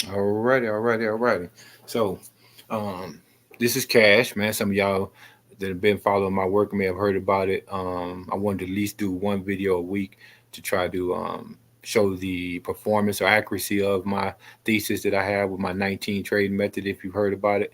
Alrighty. So, um, this is Cash, man. Some of y'all that have been following my work may have heard about it. I wanted to at least do one video a week to try to show the performance or accuracy of my thesis that I have with my 19 trading method. If you've heard about it,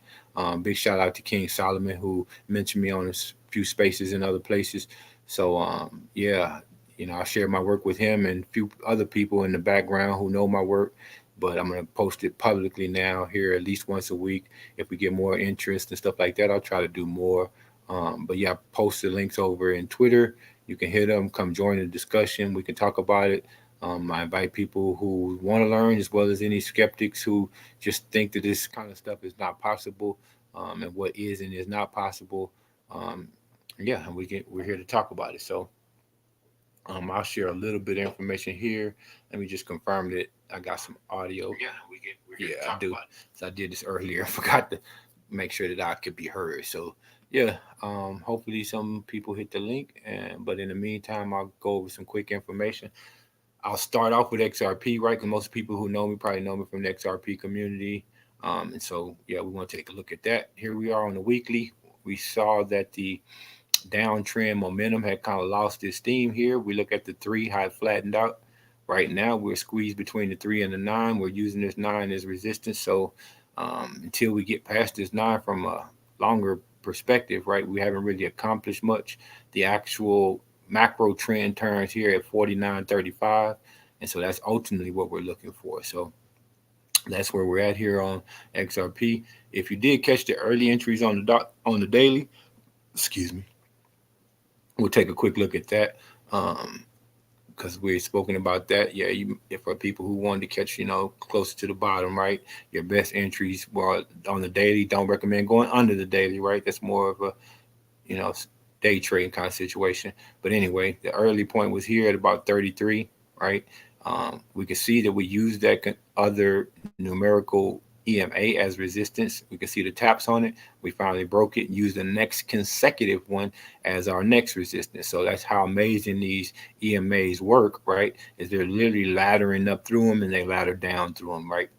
big shout out to King Solomon who mentioned me on a few spaces and other places. So, yeah, I share my work with him and a few other people in the background who know my work, but I'm gonna post it publicly now here at least once a week. If we get more interest and stuff like that, I'll try to do more. But yeah, I post the links over in Twitter. You can hit them, come join the discussion. We can talk about it. I invite people who want to learn as well as any skeptics who just think that this kind of stuff is not possible, and what is and is not possible. Um, yeah, and we're here to talk about it. So I'll share a little bit of information here. Let me just confirm that I got some audio. Yeah, I do. So I did this earlier. I forgot to make sure that I could be heard. So yeah, hopefully some people hit the link. And but in the meantime, I'll go over some quick information. I'll start off with XRP, right? Because most people who know me probably know me from the XRP community. And so yeah, we want to take a look at that. Here we are on the weekly. We saw that the downtrend momentum had kind of lost its steam here. We look at the three, how it flattened out. Right now, we're squeezed between the three and the nine. We're using this nine as resistance. So until we get past this nine from a longer perspective, right, we haven't really accomplished much. The actual macro trend turns here at 49.35. And so that's ultimately what we're looking for. So that's where we're at here on XRP. If you did catch the early entries on the on the daily, excuse me, we'll take a quick look at that because we've spoken about that. Yeah, if for people who wanted to catch, closer to the bottom, right? Your best entries were on the daily. Don't recommend going under the daily, right? That's more of a you know day trading kind of situation. But anyway, the early point was here at about 33, right? We can see that we use that other numerical EMA as resistance. We can see the taps on it. We finally broke it and used the next consecutive one as our next resistance. So that's how amazing these EMAs work, right? Is they're literally laddering up through them and they ladder down through them, right?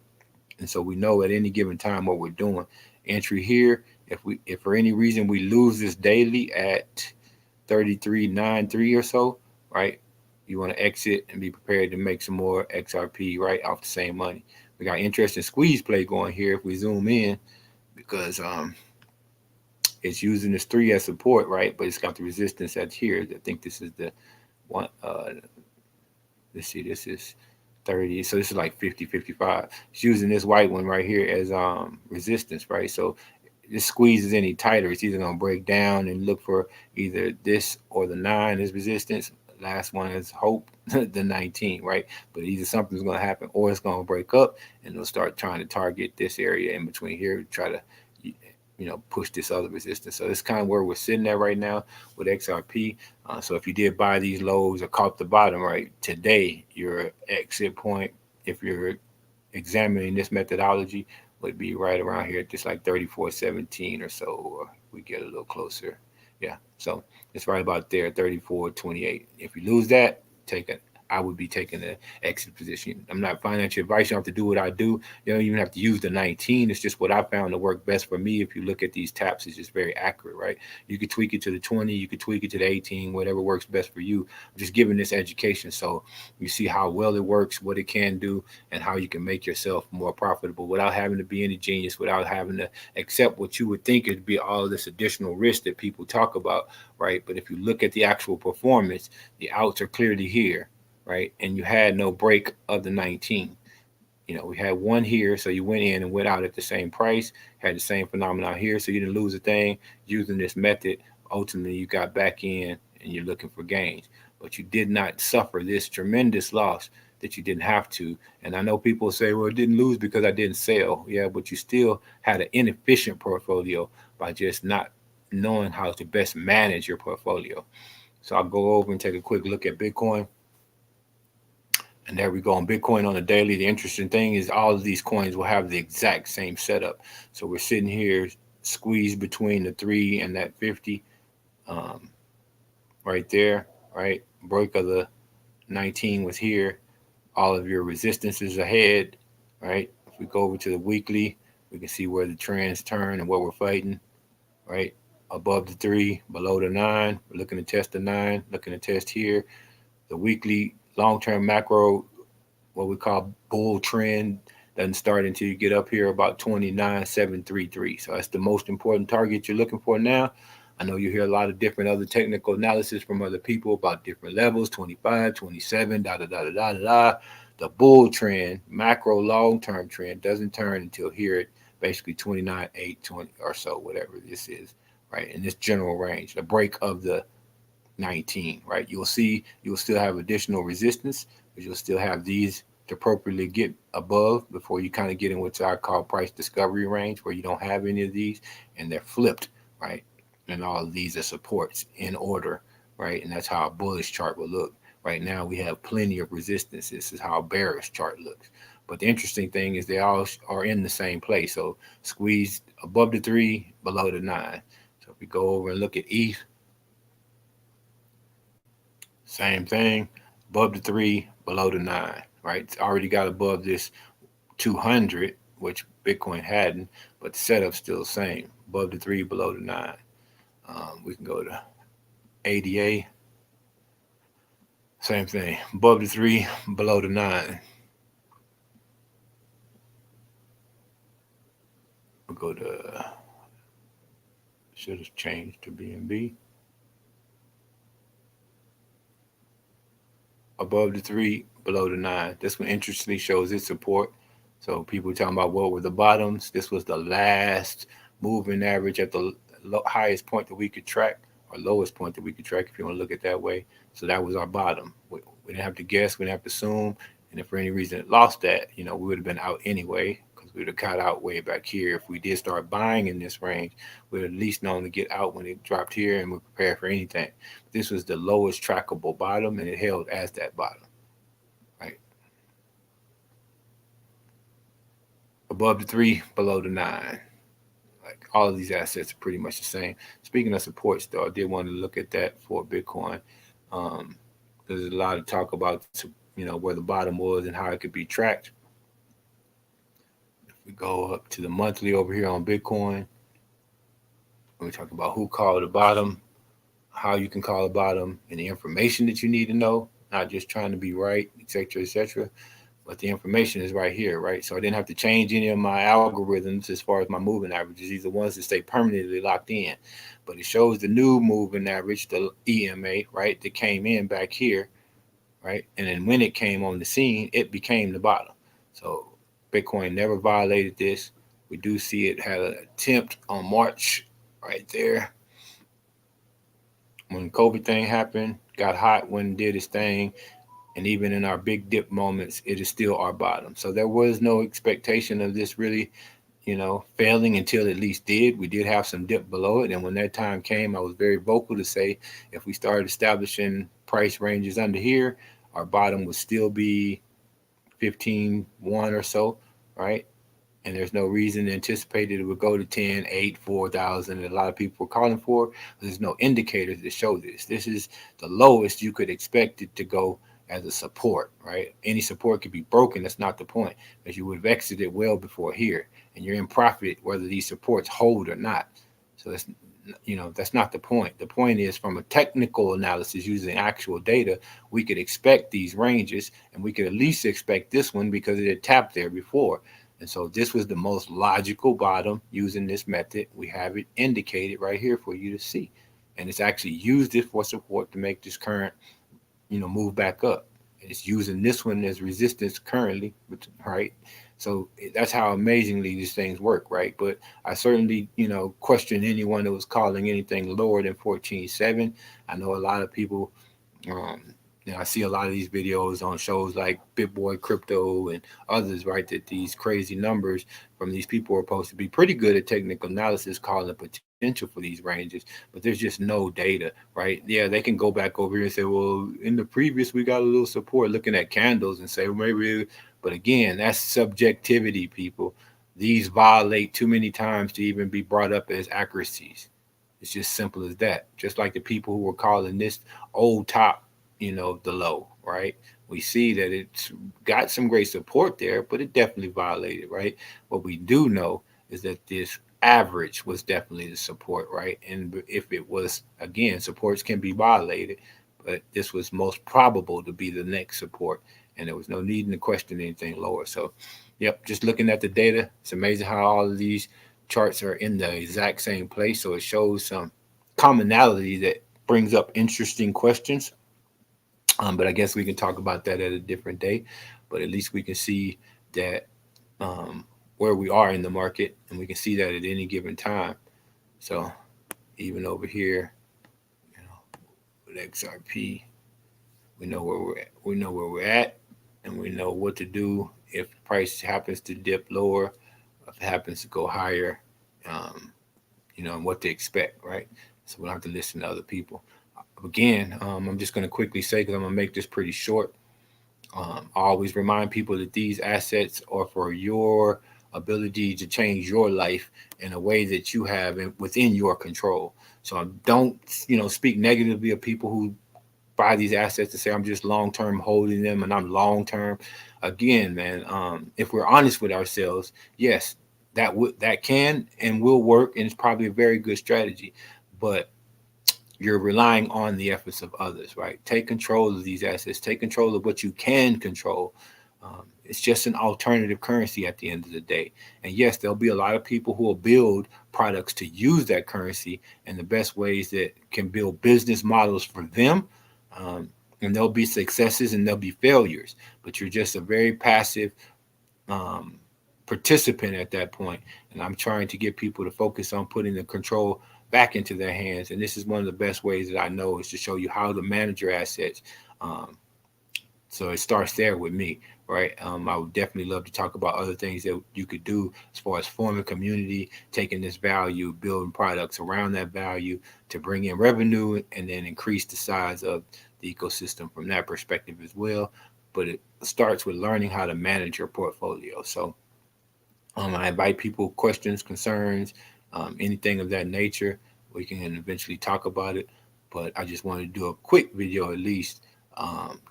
And so we know at any given time what we're doing. Entry here, if for any reason we lose this daily at 33.93 or so, right? You want to exit and be prepared to make some more XRP right off the same money. We got interesting squeeze play going here if we zoom in because it's using this three as support, right? But it's got the resistance that's here. I think this is the one. Let's see, this is 30. So this is like 50, 55. It's using this white one right here as resistance, right? So this squeezes any tighter, it's either gonna break down and look for either this or the nine as resistance. Last one is hope, the 19, right? But either something's gonna happen or it's gonna break up and they'll start trying to target this area in between here, try to push this other resistance. So it's kind of where we're sitting at right now with XRP. So if you did buy these lows or caught the bottom right today, your exit point, if you're examining this methodology, would be right around here, just like 34.17 or so, or we get a little closer. Yeah, so it's right about there, 34.28. If you lose that, take it. I would be taking the exit position. I'm not financial advice. You don't have to do what I do. You don't even have to use the 19. It's just what I found to work best for me. If you look at these taps, it's just very accurate, right? You could tweak it to the 20, you could tweak it to the 18, whatever works best for you. I'm just giving this education so you see how well it works, what it can do, and how you can make yourself more profitable without having to be any genius, without having to accept what you would think would be all this additional risk that people talk about, right? But if you look at the actual performance, the outs are clearly here, right? And you had no break of the 19. We had one here, so you went in and went out at the same price, had the same phenomenon here, so you didn't lose a thing. Using this method, ultimately you got back in and you're looking for gains. But you did not suffer this tremendous loss that you didn't have to. And I know people say, well, it didn't lose because I didn't sell. Yeah, but you still had an inefficient portfolio by just not knowing how to best manage your portfolio. So I'll go over and take a quick look at Bitcoin. And there we go on Bitcoin on the daily. The interesting thing is all of these coins will have the exact same setup. So we're sitting here squeezed between the three and that 50 um, right there, right? Break of the 19 was here. All of your resistances ahead, right? If we go over to the weekly, we can see where the trends turn and what we're fighting, right? Above the 3, below the 9. We're looking to test the 9, looking to test here. The weekly long-term macro, what we call bull trend, doesn't start until you get up here about 29,733. So that's the most important target you're looking for now. I know you hear a lot of different other technical analysis from other people about different levels, 25, 27, da da da da da da. The bull trend, macro long-term trend, doesn't turn until here at basically 29, 8, 20 or so, whatever this is, right? In this general range, the break of the 19, right? You'll still have additional resistance, but you'll still have these to appropriately get above before you kind of get in what I call price discovery range, where you don't have any of these and they're flipped, right? And all of these are supports in order, right? And that's how a bullish chart will look. Right now, we have plenty of resistance. This is how a bearish chart looks. But the interesting thing is they all are in the same place. So squeeze above the 3, below the 9. So if we go over and look at ETH, same thing, above the 3, below the 9, right? It's already got above this 200, which Bitcoin hadn't, but the setup's still the same. Above the 3, below the 9. We can go to ADA, same thing. Above the 3, below the 9. We'll go to, should have changed to BNB. Above the 3, below the 9. This one interestingly shows its support. So people talking about what were the bottoms. This was the last moving average at the highest point that we could track, or lowest point that we could track, if you want to look at it that way. So that was our bottom. We didn't have to guess, we didn't have to assume. And if for any reason it lost that, we would have been out anyway, because we would have got out way back here. If we did start buying in this range, we would at least known to get out when it dropped here, and we're prepared for anything. This was the lowest trackable bottom, and it held as that bottom, right? Above the 3, below the 9. Like all of these assets are pretty much the same. Speaking of supports, though, I did want to look at that for Bitcoin. There's a lot of talk about where the bottom was and how it could be tracked. If we go up to the monthly over here on Bitcoin, we talk about who called the bottom, how you can call a bottom, and the information that you need to know, not just trying to be right, etc., etc. But the information is right here, right? So I didn't have to change any of my algorithms as far as my moving averages. These are ones that stay permanently locked in. But it shows the new moving average, the EMA, right, that came in back here, right? And then when it came on the scene, it became the bottom. So Bitcoin never violated this. We do see it had an attempt on March right there, when COVID thing happened, got hot when it did its thing, and even in our big dip moments, it is still our bottom. So there was no expectation of this really, failing until it at least did. We did have some dip below it, and when that time came, I was very vocal to say if we started establishing price ranges under here, our bottom would still be 15.1 or so, right? And there's no reason to anticipate it would go to 10, 8, 4,000 that a lot of people were calling for. There's no indicators that show this. This is the lowest you could expect it to go as a support, right? Any support could be broken. That's not the point, because you would have exited well before here, and you're in profit whether these supports hold or not. So that's not the point. The point is, from a technical analysis using actual data, we could expect these ranges, and we could at least expect this one because it had tapped there before. And so this was the most logical bottom using this method. We have it indicated right here for you to see. And it's actually used it for support to make this current, move back up. It's using this one as resistance currently, right? So that's how amazingly these things work, right? But I certainly, question anyone that was calling anything lower than 14.7. I know a lot of people, I see a lot of these videos on shows like BitBoy Crypto and others, right? That these crazy numbers from these people are supposed to be pretty good at technical analysis, calling the potential for these ranges, but there's just no data, right? Yeah, they can go back over here and say, well, in the previous, we got a little support, looking at candles and say, well, maybe, but again, that's subjectivity, people. These violate too many times to even be brought up as accuracies. It's just simple as that. Just like the people who were calling this old top, the low, right? we see that it's got some great support there, but it definitely violated, right? What we do know is that this average was definitely the support, right? And if it was, again, supports can be violated, but this was most probable to be the next support, and there was no need to question anything lower. So, yep, just looking at the data, it's amazing how all of these charts are in the exact same place. So it shows some commonality that brings up interesting questions. But I guess we can talk about that at a different day. But at least we can see that um, where we are in the market, and we can see that at any given time. So even over here, you know, with XRP, we know where we're at. We know where we're at, and we know what to do if price happens to dip lower, if it happens to go higher, um, and what to expect, right? So we don't have to listen to other people. Again, I'm just going to quickly say, because I'm going to make this pretty short. I always remind people that these assets are for your ability to change your life in a way that you have within your control. So don't, speak negatively of people who buy these assets and say I'm just long term holding them and I'm long term. Again, man, if we're honest with ourselves, yes, that can and will work, and it's probably a very good strategy, but you're relying on the efforts of others, right? Take control of these assets. Take control of what you can control. It's just an alternative currency at the end of the day. And yes, there'll be a lot of people who will build products to use that currency, and the best ways that can build business models for them. Um, and there'll be successes and there'll be failures, but you're just a very passive um, participant at that point. And I'm trying to get people to focus on putting the control back into their hands. And this is one of the best ways that I know, is to show you how to manage your assets. Um, so it starts there with me, right? I would definitely love to talk about other things that you could do as far as forming community, taking this value, building products around that value to bring in revenue, and then increase the size of the ecosystem from that perspective as well. But it starts with learning how to manage your portfolio. So I invite people, questions, concerns, anything of that nature. We can eventually talk about it. But I just wanted to do a quick video, at least,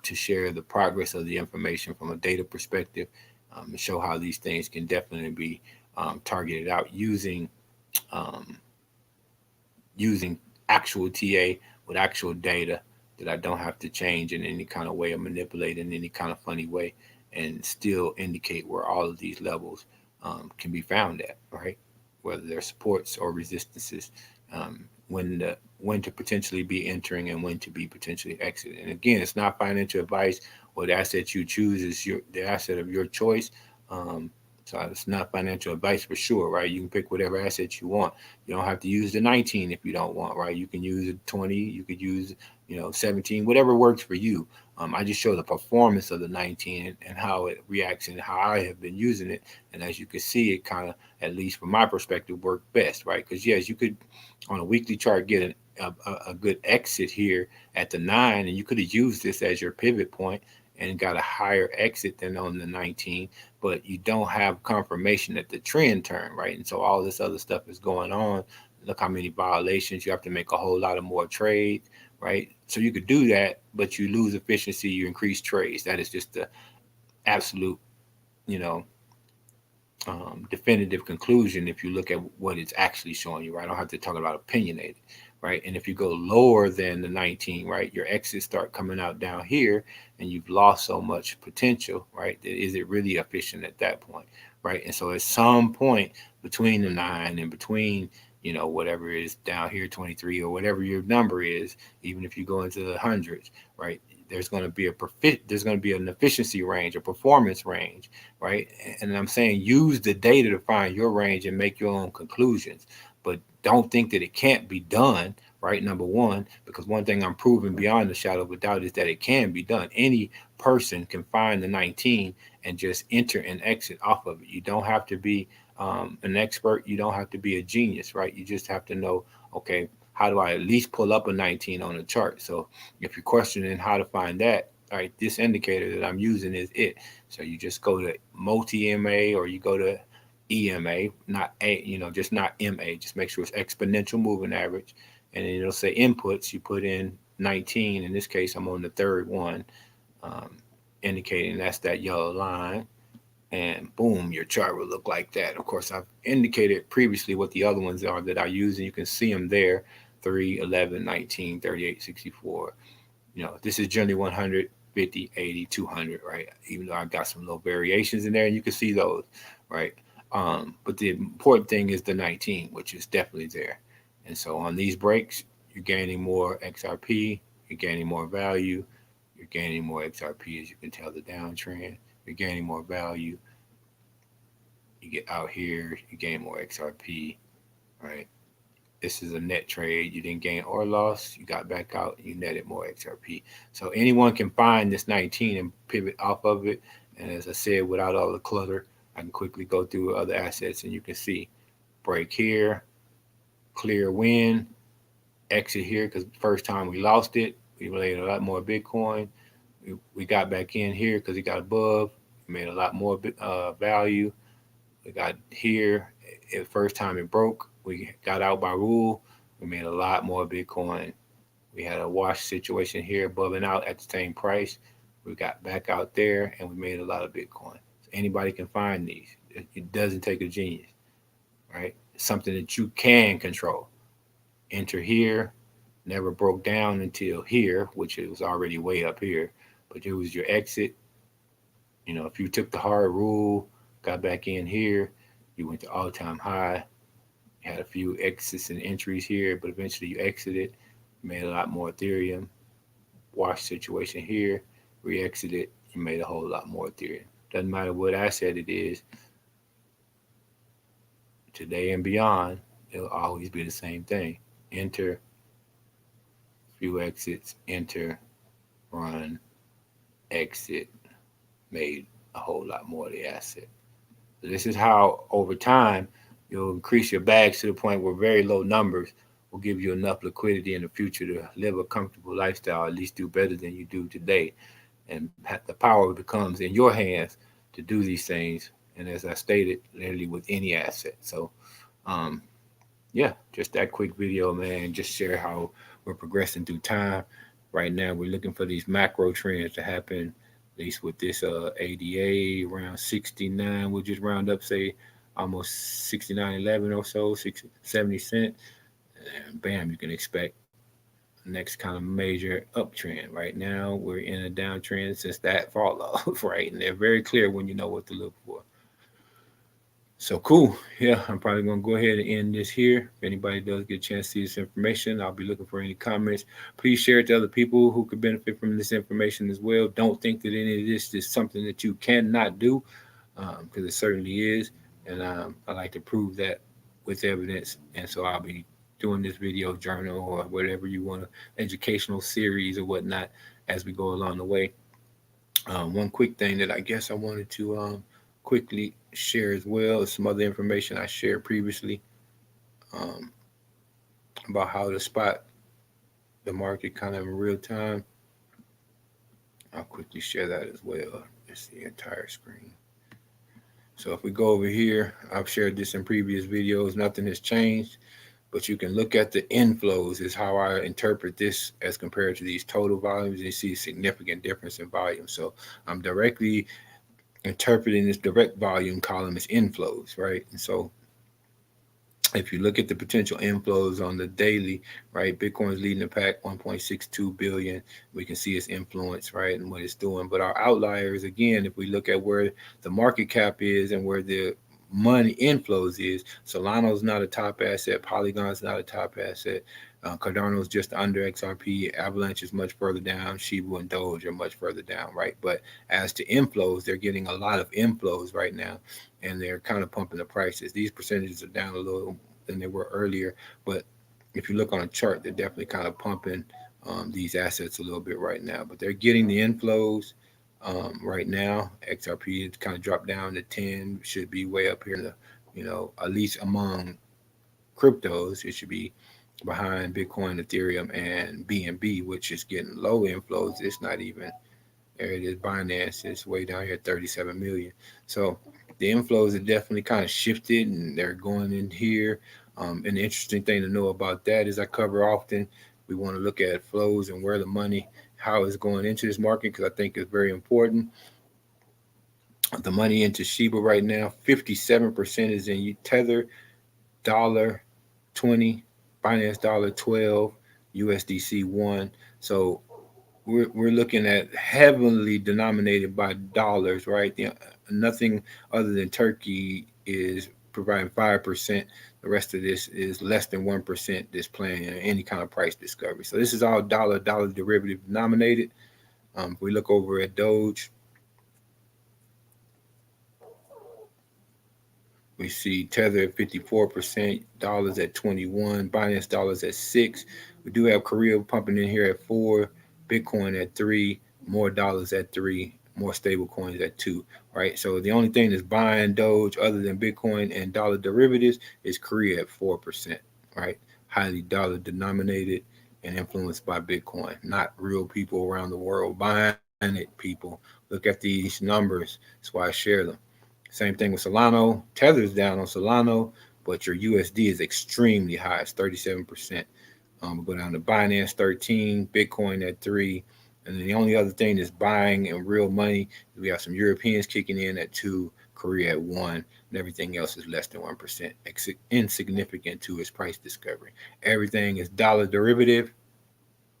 to share the progress of the information from a data perspective, and show how these things can definitely be targeted out um, using actual TA with actual data that I don't have to change in any kind of way or manipulate in any kind of funny way, and still indicate where all of these levels can be found at, right? Whether they're supports or resistances, when to potentially be entering and when to be potentially exiting. And again, it's not financial advice, or the asset you choose is the asset of your choice. Um, so it's not financial advice for sure, right? You can pick whatever asset you want. You don't have to use the 19 if you don't want, right? You can use a 20, you could use, 17, whatever works for you. I just show the performance of the 19, and how it reacts and how I have been using it. And as you can see, it kind of, at least from my perspective, worked best, right? Because yes, you could on a weekly chart get a good exit here at the 9, and you could have used this as your pivot point and got a higher exit than on the 19, but you don't have confirmation that the trend turned, right? And so all this other stuff is going on. Look how many violations. You have to make a whole lot of more trades, right? So you could do that, but you lose efficiency, you increase trades. That is just the absolute, you know, definitive conclusion if you look at what it's actually showing you, right? I don't have to talk about opinionated, right? And if you go lower than the 19, right, your exits start coming out down here, and you've lost so much potential, right? Is it really efficient at that point, right? And so at some point between the 9 and between, whatever is down here, 23 or whatever your number is, even if you go into the hundreds, right? There's going to be an efficiency range, a performance range, right? And I'm saying use the data to find your range and make your own conclusions, but don't think that it can't be done, right? Number one, because one thing I'm proving beyond the shadow of a doubt is that it can be done. Any person can find the 19 and just enter and exit off of it. You don't have to be an expert. You don't have to be a genius, right? You just have to know, okay, how do I at least pull up a 19 on the chart? So if you're questioning how to find that, all right, this indicator that I'm using is it. So you just go to multi-MA, or you go to EMA, not just not MA. Just make sure it's exponential moving average, and then it'll say inputs. You put in 19. In this case, I'm on the third one. Um, indicating that's that yellow line. And boom, your chart will look like that. Of course, I've indicated previously what the other ones are that I use, and you can see them there: 3, 11, 19, 38, 64. This is generally 100, 50, 80, 200, right? Even though I got some little variations in there, and you can see those, right? But the important thing is the 19, which is definitely there. And so on these breaks, you're gaining more XRP, you're gaining more value, you're gaining more XRP, as you can tell the downtrend, you're gaining more value. You get out here, you gain more XRP, right? This is a net trade. You didn't gain or loss. You got back out. You netted more XRP. So anyone can find this 19 and pivot off of it. And as I said, without all the clutter, I can quickly go through other assets, and you can see break here, clear win, exit here, because the first time we lost it, we made a lot more Bitcoin. We got back in here because it got above. We made a lot more value. We got here. The first time it broke, we got out by rule. We made a lot more Bitcoin. We had a wash situation here, above and out at the same price. We got back out there, and we made a lot of Bitcoin. So anybody can find these. It doesn't take a genius, right? It's something that you can control. Enter here, never broke down until here, which it was already way up here. But it was your exit. If you took the hard rule, got back in here, you went to all-time high. You had a few exits and entries here, but eventually you exited, made a lot more Ethereum. Wash situation here, re-exited, you made a whole lot more Ethereum. Doesn't matter what asset it is, today and beyond, it'll always be the same thing. Enter, few exits, enter, run, exit, made a whole lot more of the asset. So this is how, over time, you'll increase your bags to the point where very low numbers will give you enough liquidity in the future to live a comfortable lifestyle, at least do better than you do today. And the power becomes in your hands to do these things. And as I stated, literally with any asset. So, yeah, just that quick video, man. Just share how we're progressing through time. Right now, we're looking for these macro trends to happen, at least with this ADA around 69. We'll just round up, say, almost 69.11 or so, 70 cents. And bam, you can expect next kind of major uptrend. Right now, we're in a downtrend since that fall off, right? And they're very clear when you know what to look for. So cool. Yeah, I'm probably going to go ahead and end this here. If anybody does get a chance to see this information, I'll be looking for any comments. Please share it to other people who could benefit from this information as well. Don't think that any of this is something that you cannot do, because it certainly is. And I like to prove that with evidence. And so I'll be doing this video journal or whatever you want, educational series or whatnot, as we go along the way. One quick thing that I guess I wanted to quickly share as well is some other information I shared previously, um, about how to spot the market kind of in real time. I'll quickly share that as well. It's the entire screen. So if we go over here, I've shared this in previous videos. Nothing has changed, but you can look at the inflows is how I interpret this as compared to these total volumes. And you see a significant difference in volume. So I'm directly interpreting this direct volume column as inflows, right? And so if you look at the potential inflows on the daily, right, Bitcoin's leading the pack, 1.62 billion. We can see its influence, right, and what it's doing. But our outliers, again, if we look at where the market cap is and where the money inflows is, Solano's not a top asset, Polygon's not a top asset, Cardano's just under XRP, Avalanche is much further down, Shiba and Doge are much further down, right? But as to inflows, they're getting a lot of inflows right now, and they're kind of pumping the prices. These percentages are down a little than they were earlier, but if you look on a chart, they're definitely kind of pumping these assets a little bit right now. But they're getting the inflows right now. XRP has kind of dropped down to 10, should be way up here in the, at least among cryptos, it should be behind Bitcoin, Ethereum, and BNB, which is getting low inflows. It's not even, there it is, Binance is way down here, 37 million. So the inflows have definitely kind of shifted, and they're going in here. And the interesting thing to know about that is I cover often, we want to look at flows and where the money, how it's going into this market because I think it's very important. The money into Shiba right now, 57% is in Tether, dollar 20, Binance dollar 12, USDC 1. So we're looking at heavily denominated by dollars, right? Nothing other than Turkey is providing 5%. The rest of this is less than 1% displaying any kind of price discovery. So this is all dollar derivative denominated. If we look over at Doge, we see Tether at 54%, dollars at 21, Binance dollars at 6. We do have Korea pumping in here at 4, Bitcoin at 3, more dollars at 3, more stable coins at 2, right? So the only thing that's buying Doge other than Bitcoin and dollar derivatives is Korea at 4%, right? Highly dollar denominated and influenced by Bitcoin, not real people around the world buying it, people. Look at these numbers. That's why I share them. Same thing with Solano. Tether's down on Solano, but your USD is extremely high. It's 37%. We go down to Binance 13, Bitcoin at 3. And then the only other thing that's buying in real money, we have some Europeans kicking in at 2, Korea at 1, and everything else is less than 1%, insignificant to its price discovery. Everything is dollar derivative,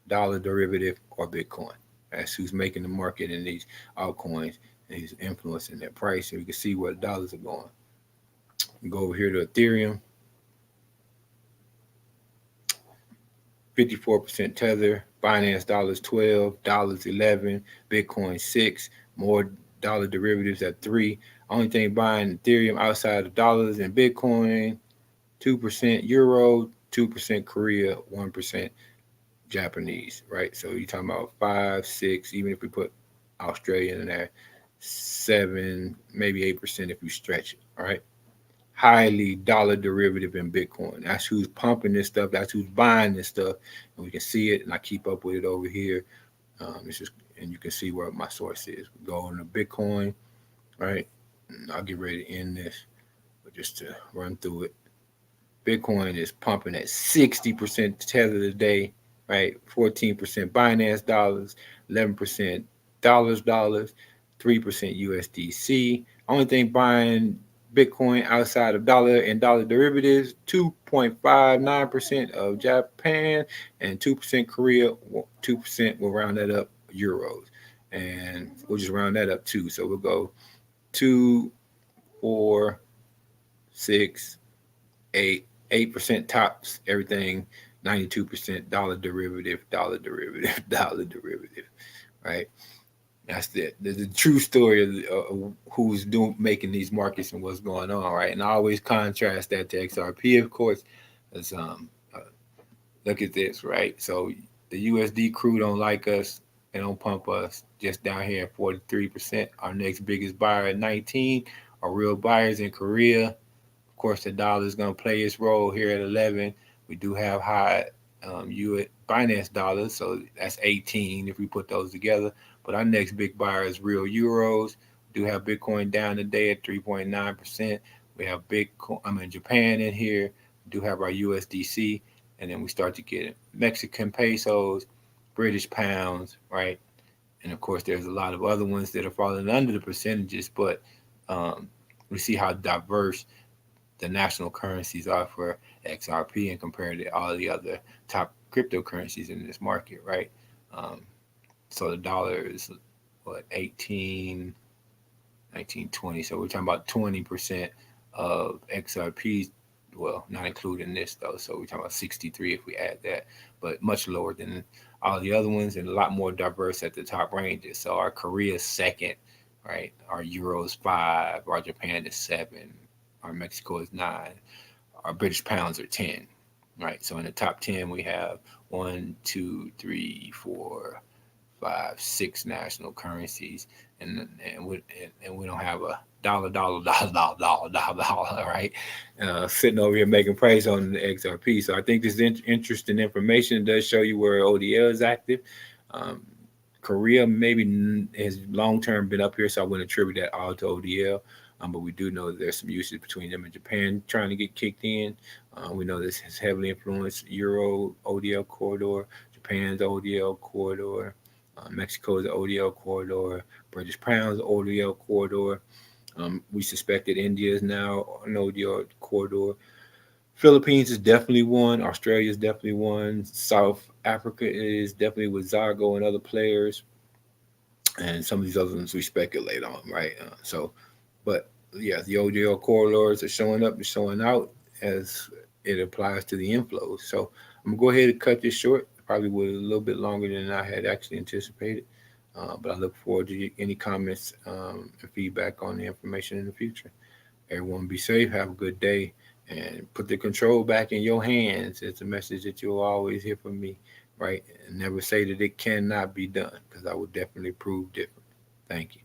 or Bitcoin. That's who's making the market in these altcoins, and he's influencing their price. And you can see where the dollars are going. We go over here to Ethereum, 54% Tether, Binance dollars 12, dollars 11, Bitcoin 6, more dollar derivatives at 3. Only thing buying Ethereum outside of dollars and Bitcoin, 2% Euro, 2% Korea, 1% Japanese, right? So you're talking about 5, 6, even if we put Australian in there, 7, maybe 8% if you stretch it, all right? Highly dollar derivative in Bitcoin. That's who's pumping this stuff. That's who's buying this stuff, and we can see it. And I keep up with it over here. It's just, and you can see where my source is. We go into Bitcoin, right? And I'll get ready to end this, but just to run through it. Bitcoin is pumping at 60% Tether today, right? 14% Binance dollars, 11% dollars, 3% USDC. Only thing buying Bitcoin outside of dollar and dollar derivatives, 2.59% of Japan and 2% Korea, 2% will round that up euros. And we'll just round that up too. So we'll go 2, 4, 6, 8, 8% tops, everything 92% dollar derivative, dollar derivative, dollar derivative, right? That's the true story of who's doing making these markets and what's going on, right? And I always contrast that to XRP, of course, as look at this, right? So the USD crew don't like us, they don't pump us. Just down here at 43%. Our next biggest buyer at 19 are real buyers in Korea. Of course, the dollar is going to play its role here at 11. We do have high Binance dollars, so that's 18 if we put those together. But our next big buyer is real euros. We do have Bitcoin down today at 3.9%. We have Japan in here. We do have our USDC, and then we start to get Mexican pesos, British pounds, right? And of course, there's a lot of other ones that are falling under the percentages, but we see how diverse the national currencies are for XRP and compared to all the other top cryptocurrencies in this market, right? Um, so the dollar is what 18, 19, 20. So we're talking about 20% of XRP. Well, not including this though. So we're talking about 63 if we add that, but much lower than all the other ones and a lot more diverse at the top ranges. So our Korea is second, right? Our Euro is 5, our Japan is 7, our Mexico is 9, our British pounds are 10, right? So in the top 10, we have 1, 2, 3, 4, 5, 6 national currencies, and we don't have a dollar, right? Sitting over here making price on the XRP. So I think this is interesting information. It does show you where ODL is active. Um, Korea maybe has long term been up here, so I wouldn't attribute that all to ODL. But we do know that there's some usage between them and Japan trying to get kicked in. We know this has heavily influenced Euro ODL corridor, Japan's ODL corridor. Mexico is the ODL corridor. British Pound is the ODL corridor. We suspect that India is now an ODL corridor. Philippines is definitely one. Australia is definitely one. South Africa is definitely with Zago and other players, and some of these other ones we speculate on, right? But yeah, the ODL corridors are showing up and showing out as it applies to the inflows. So I'm gonna go ahead and cut this short. Probably was a little bit longer than I had actually anticipated, but I look forward to any comments and feedback on the information in the future. Everyone be safe. Have a good day. And put the control back in your hands. It's a message that you'll always hear from me, right? And never say that it cannot be done, because I will definitely prove different. Thank you.